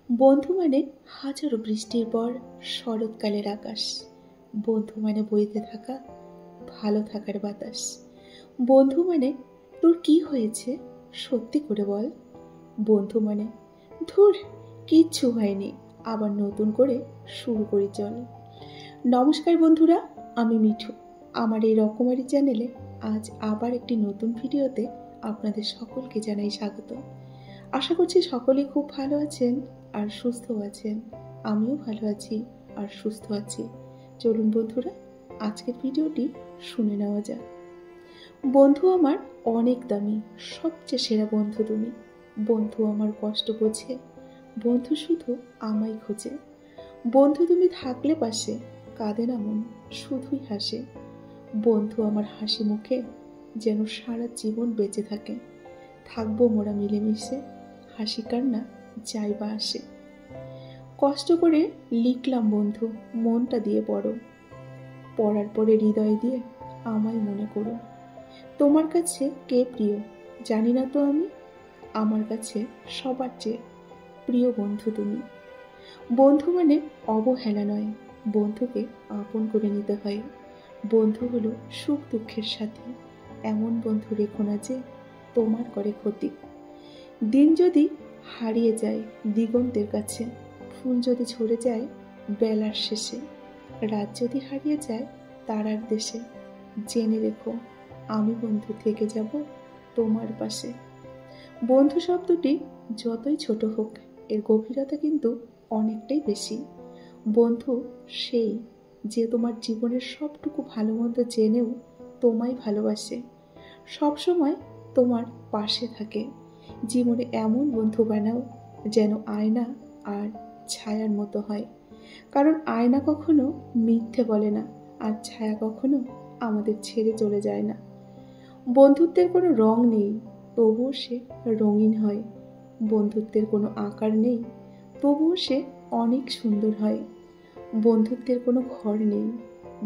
বন্ধু মানে হাজারো বৃষ্টির পর শরৎকালের আকাশ। বন্ধু মানে বইতে থাকা ভালো থাকার বাতাস। বন্ধু মানে তোর কি হয়েছে সত্যি করে বল। বন্ধু মানে ধুর, কিচ্ছু হয়নি, আবার নতুন করে শুরু করি চল। নমস্কার বন্ধুরা, আমি মিঠু। আমার এই রকমারি চ্যানেলে আজ আবার একটি নতুন ভিডিওতে আপনাদের সকলকে জানাই স্বাগত। আশা করছি সকলে খুব ভালো আছেন আর সুস্থ আছেন। আমিও ভালো আছি আর সুস্থ আছি। চলুন বন্ধুরা, আজকের ভিডিওটি শুনে নেওয়া যাক। বন্ধু আমার অনেক দামি, সবচেয়ে সেরা বন্ধু তুমি। বন্ধু আমার কষ্ট বোঝে, বন্ধু শুধু আমায় খোঁজে। বন্ধু তুমি থাকলে পাশে, কাঁদে না মন, শুধুই হাসে। বন্ধু আমার হাসি মুখে যেন সারা জীবন বেঁচে থাকে। থাকবো মোরা মিলেমিশে, হাসি কান্না যাই বা আসে। কষ্ট করে লিখলাম বন্ধু, মনটা দিয়ে পড়ো। পড়ার পরে হৃদয় দিয়ে আমায় মনে করো। তোমার কাছে কে প্রিয় জানি না তো আমি, আমার কাছে সবার চেয়ে প্রিয় বন্ধু তুমি। বন্ধু মানে অবহেলা নয়, বন্ধুকে আপন করে নিতে হয়। বন্ধু হলো সুখ দুঃখের সাথী, এমন বন্ধু রেখো না যে তোমার করে ক্ষতি। দিন যদি হারিয়ে যায় দিগন্তের কাছে, ফুল যদি ঝরে যায় বেলার শেষে, রাত যদি হারিয়ে যায় তারার দেশে, জেনে রেখো আমি বন্ধু থেকে যাব তোমার পাশে। বন্ধু শব্দটি যতই ছোট হোক, এর গভীরতা কিন্তু অনেকটাই বেশি। বন্ধু সেই যে তোমার জীবনের সবটুকু ভালো মন্দ জেনেও তোমায় ভালোবাসে, সবসময় তোমার পাশে থাকে। জীবনে এমন বন্ধু বানাও যেন আয়না আর ছায়ার মতো হয়, কারণ আয়না কখনো মিথ্যে বলে না, আর ছায়া কখনো আমাদের ছেড়ে চলে যায় না। বন্ধুত্বের কোনো রং নেই, তবুও সে রঙিন হয়। বন্ধুত্বের কোনো আকার নেই, তবুও সে অনেক সুন্দর হয়। বন্ধুত্বের কোনো ঘর নেই,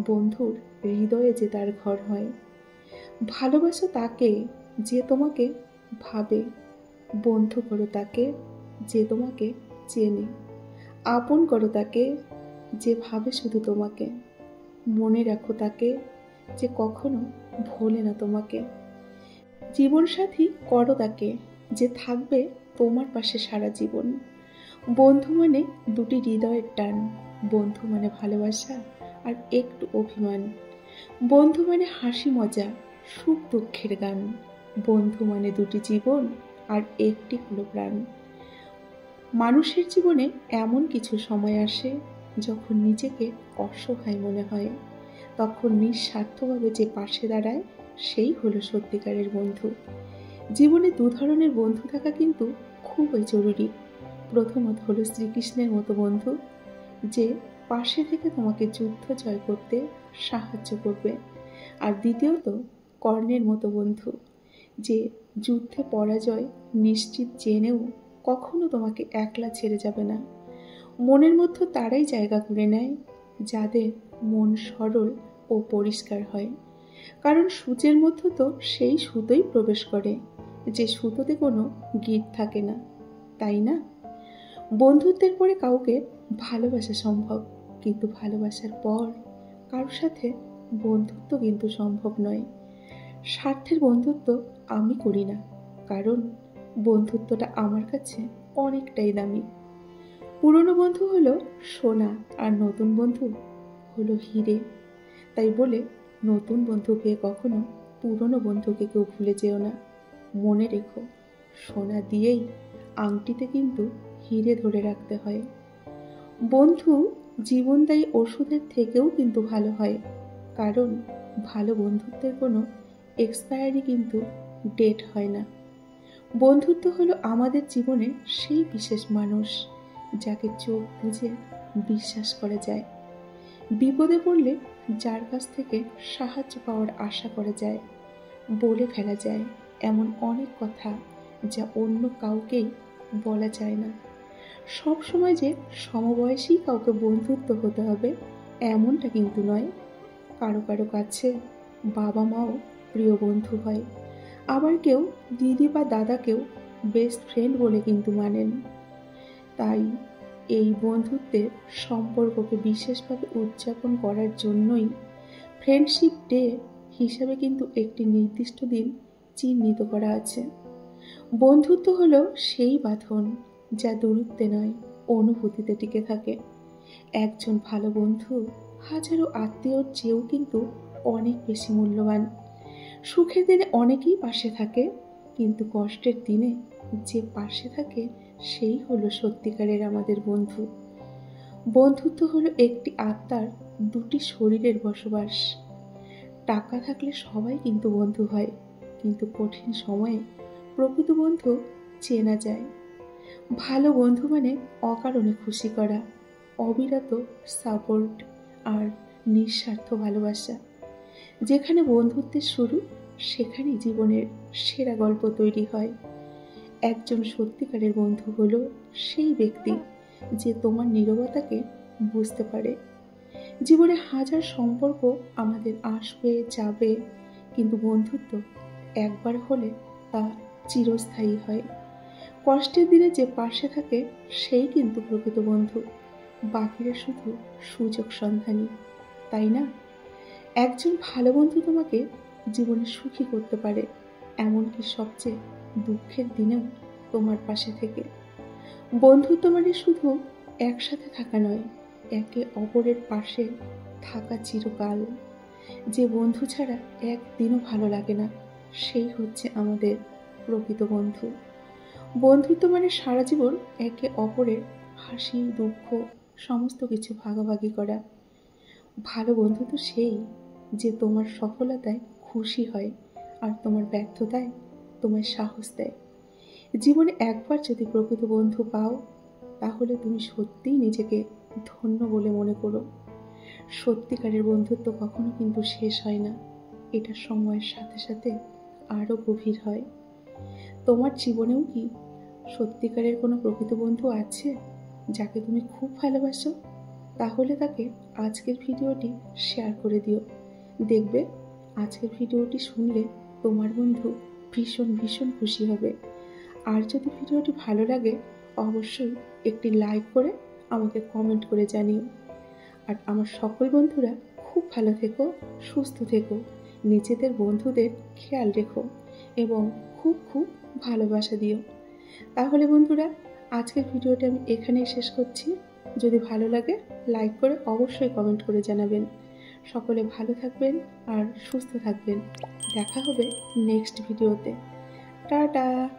বন্ধুর হৃদয়ে যে তার ঘর হয়। ভালোবাসো তাকে যে তোমাকে ভাবে, বন্ধু করো তাকে যে তোমাকে চেনে, আপন করো তাকে যে ভাবে শুধু তোমাকে, মনে রাখো তাকে যে কখনো ভোলে না তোমাকে। জীবনসাথী করো তাকে যে থাকবে তোমার পাশে সারা জীবন। বন্ধু মানে দুটি হৃদয়ের টান, বন্ধু মানে ভালোবাসা আর একটু অভিমান। বন্ধু মানে হাসি মজা, সুখ দুঃখের গান। বন্ধু মানে দুটি জীবন আর একটি হলো প্রাণ। মানুষের জীবনে এমন কিছু সময় আসে যখন নিজেকে অসহায় মনে হয়, তখন নিঃস্বার্থভাবে যে পাশে দাঁড়ায় সেই হলো সত্যিকারের বন্ধু। জীবনে দু ধরনের বন্ধু থাকা কিন্তু খুবই জরুরি। প্রথমত হলো শ্রীকৃষ্ণের মতো বন্ধু, যে পাশে থেকে তোমাকে যুদ্ধ জয় করতে সাহায্য করবে। আর দ্বিতীয়ত কর্ণের মতো বন্ধু, যে যুদ্ধে পরাজয় নিশ্চিত জেনেও কখনো তোমাকে একলা ছেড়ে যাবে না। মনের মধ্যে তারাই জায়গা করে নেয় যাদের মন সরল ও পরিষ্কার হয়, কারণ সূচের মধ্যে তো সেই সুতোই প্রবেশ করে যে সুতোতে কোনো গিঁট থাকে না, তাই না? বন্ধুত্বের পরে কাউকে ভালোবাসা সম্ভব, কিন্তু ভালোবাসার পর কারোর সাথে বন্ধুত্ব কিন্তু সম্ভব নয়। স্বার্থের বন্ধুত্ব আমি করি না, কারণ বন্ধুত্বটা আমার কাছে অনেকটাই দামি। পুরনো বন্ধু হলো সোনা আর নতুন বন্ধু হলো হিরে। তাই বলে নতুন বন্ধু পেয়ে কখনো পুরনো বন্ধুকে কেউ ভুলে যেও না। মনে রেখো, সোনা দিয়েই আংটিতে কিন্তু হিরে ধরে রাখতে হয়। বন্ধু জীবনদায়ী ওষুধের থেকেও কিন্তু ভালো হয়, কারণ ভালো বন্ধুত্বের কোনো এক্সপায়ারি কিন্তু ডেট হয় না। বন্ধুত্ব হলো আমাদের জীবনের সেই বিশেষ মানুষ যাকে চোখ বুজে বিশ্বাস করা যায়। বিপদে পড়লে যার কাছ থেকে সাহায্য পাওয়ার আশা করা যায়। বলে ফেলা যায় এমন অনেক কথা যা অন্য কাউকেই বলা যায় না। সব সময় যে সমবয়সী কাউকে বন্ধুত্ব হতে হবে এমনটা কিন্তু নয়। কারো কারো কাছে বাবা মাও প্রিয় বন্ধু হয়, আবার কেউ দিদি বা দাদাকেও বেস্ট ফ্রেন্ড বলে কিন্তু মানেন। তাই এই বন্ধুত্বের সম্পর্ককে বিশেষভাবে উদযাপন করার জন্যই ফ্রেন্ডশিপ ডে হিসাবে কিন্তু একটি নির্দিষ্ট দিন চিহ্নিত করা আছে। বন্ধুত্ব হলো সেই বাঁধন যা দূরত্বে নয়, অনুভূতিতে টিকে থাকে। একজন ভালো বন্ধু হাজারো আত্মীয়র চেয়েও কিন্তু অনেক বেশি মূল্যবান। সুখের দিনে অনেকেই পাশে থাকে, কিন্তু কষ্টের দিনে যে পাশে থাকে সেই হলো সত্যিকারের আমাদের বন্ধু। বন্ধুত্ব হলো একটি আত্মার দুটি শরীরের বসবাস। টাকা থাকলে সবাই কিন্তু বন্ধু হয়, কিন্তু কঠিন সময়ে প্রকৃত বন্ধু চেনা যায়। ভালো বন্ধু মানে অকারণে খুশি করা, অবিরত সাপোর্ট আর নিঃস্বার্থ ভালোবাসা। যেখানে বন্ধুত্বের শুরু, সেখানেই জীবনের সেরা গল্প তৈরি হয়। একজন সত্যিকারের বন্ধু হলো সেই ব্যক্তি যে তোমার নীরবতাকে বুঝতে পারে। জীবনে হাজার সম্পর্ক আমাদের আসবে যাবে, কিন্তু বন্ধুত্ব একবার হলে তা চিরস্থায়ী হয়। কষ্টের দিনে যে পাশে থাকে সেই কিন্তু প্রকৃত বন্ধু, বাকিরা শুধু সুযোগ সন্ধানী, তাই না? একজন ভালো বন্ধু তোমাকে জীবনে সুখী করতে পারে, এমনকি সবচেয়ে দুঃখের দিনেও তোমার পাশে থেকে। বন্ধুত্ব মানে শুধু একসাথে থাকা নয়, একে অপরের পাশে থাকা চিরকাল। যে বন্ধু ছাড়া একদিনও ভালো লাগে না, সেই হচ্ছে আমাদের প্রকৃত বন্ধু। বন্ধুত্ব মানে সারা জীবন একে অপরের হাসি দুঃখ সমস্ত কিছু ভাগাভাগি করা। ভালো বন্ধু তো সেই যে তোমার সফলতায় খুশি হয় আর তোমার ব্যর্থতায় তোমায় সাহস দেয়। জীবনে একবার যদি প্রকৃত বন্ধু পাও, তাহলে তুমি সত্যিই নিজেকে ধন্য বলে মনে করো। সত্যিকারের বন্ধুত্ব কখনো কিন্তু শেষ হয় না, এটা সময়ের সাথে সাথে আরও গভীর হয়। তোমার জীবনেও কি সত্যিকারের কোনো প্রকৃত বন্ধু আছে যাকে তুমি খুব ভালোবাসো? তাহলে তাকে আজকের ভিডিওটি শেয়ার করে দিও। দেখবে আজকের ভিডিওটি শুনলে তোমার বন্ধু ভীষণ ভীষণ খুশি হবে। আর যদি ভিডিওটি ভালো লাগে, অবশ্যই একটি লাইক করে আমাকে কমেন্ট করে জানিও। আর আমার সকল বন্ধুরা খুব ভালো থেকো, সুস্থ থেকো, নিজেদের বন্ধুদের খেয়াল রেখো এবং খুব খুব ভালোবাসা দিও। তাহলে বন্ধুরা, আজকের ভিডিওটা আমি এখানেই শেষ করছি। যদি ভালো লাগে লাইক করে অবশ্যই কমেন্ট করে জানাবেন। সকলে ভালো থাকবেন আর সুস্থ থাকবেন। দেখা হবে নেক্সট ভিডিওতে। টাটা।